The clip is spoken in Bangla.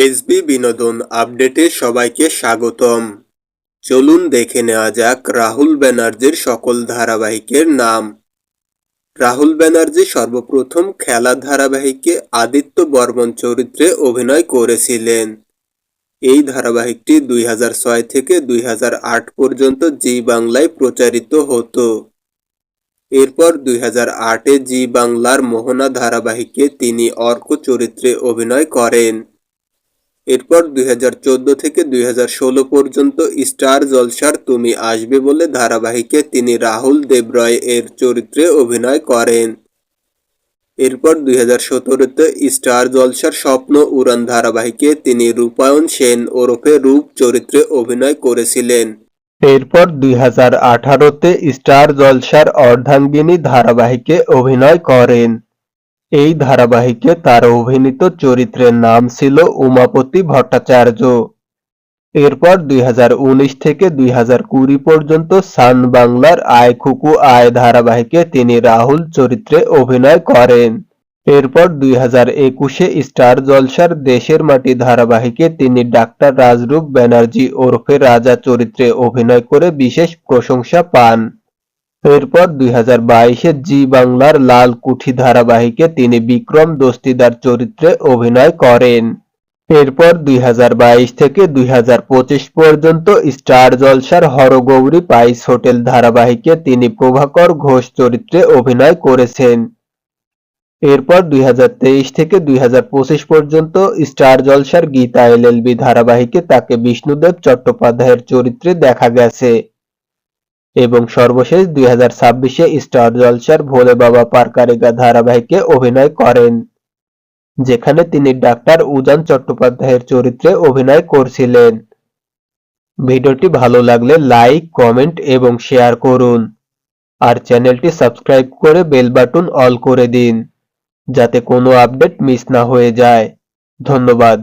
এসবি বিনোদন আপডেটে সবাইকে স্বাগতম। চলুন দেখে নেওয়া যাক রাহুল ব্যানার্জির সকল ধারাবাহিকের নাম। রাহুল ব্যানার্জি সর্বপ্রথম খেলা ধারাবাহিকে আদিত্য বর্মন চরিত্রে অভিনয় করেছিলেন। এই ধারাবাহিকটি 2006 থেকে 2008 পর্যন্ত জি বাংলায় প্রচারিত হতো। এরপর 2008-এ জি বাংলার মোহনা ধারাবাহিকে তিনি অর্ক চরিত্রে অভিনয় করেন। এরপর 2014 থেকে 2016 পর্যন্ত স্টার জলসার তুমি আসবে বলে ধারাবাহিকে তিনি রাহুল দেবরয় এর চরিত্রে অভিনয় করেন। এরপর 2017-তে স্টার জলসার স্বপ্ন উড়ান ধারাবাহিকে তিনি রূপায়ণ সেন ওরফে রূপ চরিত্রে অভিনয় করেছিলেন। এরপর 2018-তে স্টার জলসার অর্ধাঙ্গিনী ধারাবাহিকে অভিনয় করেন। এই ধারাবাহিকে তার অভিনীত চরিত্রের নাম ছিল উমাপতি ভট্টাচার্য। এরপর 2019 থেকে 2020 পর্যন্ত সান বাংলার আয় খুকু আয় ধারাবাহিকে তিনি রাহুল চরিত্রে অভিনয় করেন। এরপর 2021-এ স্টার জলসার দেশের মাটি ধারাবাহিকে তিনি ডাক্তার রাজরূপ ব্যানার্জি ওরফে রাজা চরিত্রে অভিনয় করে বিশেষ প্রশংসা পান। এরপর 2022-এ জি বাংলার লাল কুঠি ধারাবাহিকে তিনি বিক্রম দস্তিদার চরিত্রে অভিনয় করেন। এরপর 2022 থেকে 2025 পর্যন্ত স্টার জলসার হরগৌরী পাইস হোটেল ধারাবাহিকে তিনি প্রভাকর ঘোষ চরিত্রে অভিনয় করেছেন। এরপর 2023 থেকে 2025 পর্যন্ত স্টার জলসার গীতা এলএলবি ধারাবাহিকে তাকে বিষ্ণুদেব চট্টোপাধ্যায়ের চরিত্রে দেখা গেছে এবং সর্বশেষ 2026-এ স্টার জলসার ভোলে বাবা পার কারেগা ধারাবাহিকে অভিনয় করেন, যেখানে তিনি ডাক্তার উজান চট্টোপাধ্যায়ের চরিত্রে অভিনয় করছিলেন। ভিডিওটি ভালো লাগলে লাইক, কমেন্ট এবং শেয়ার করুন আর চ্যানেলটি সাবস্ক্রাইব করে বেল বাটন অল করে দিন, যাতে কোনো আপডেট মিস না হয়ে যায়। ধন্যবাদ।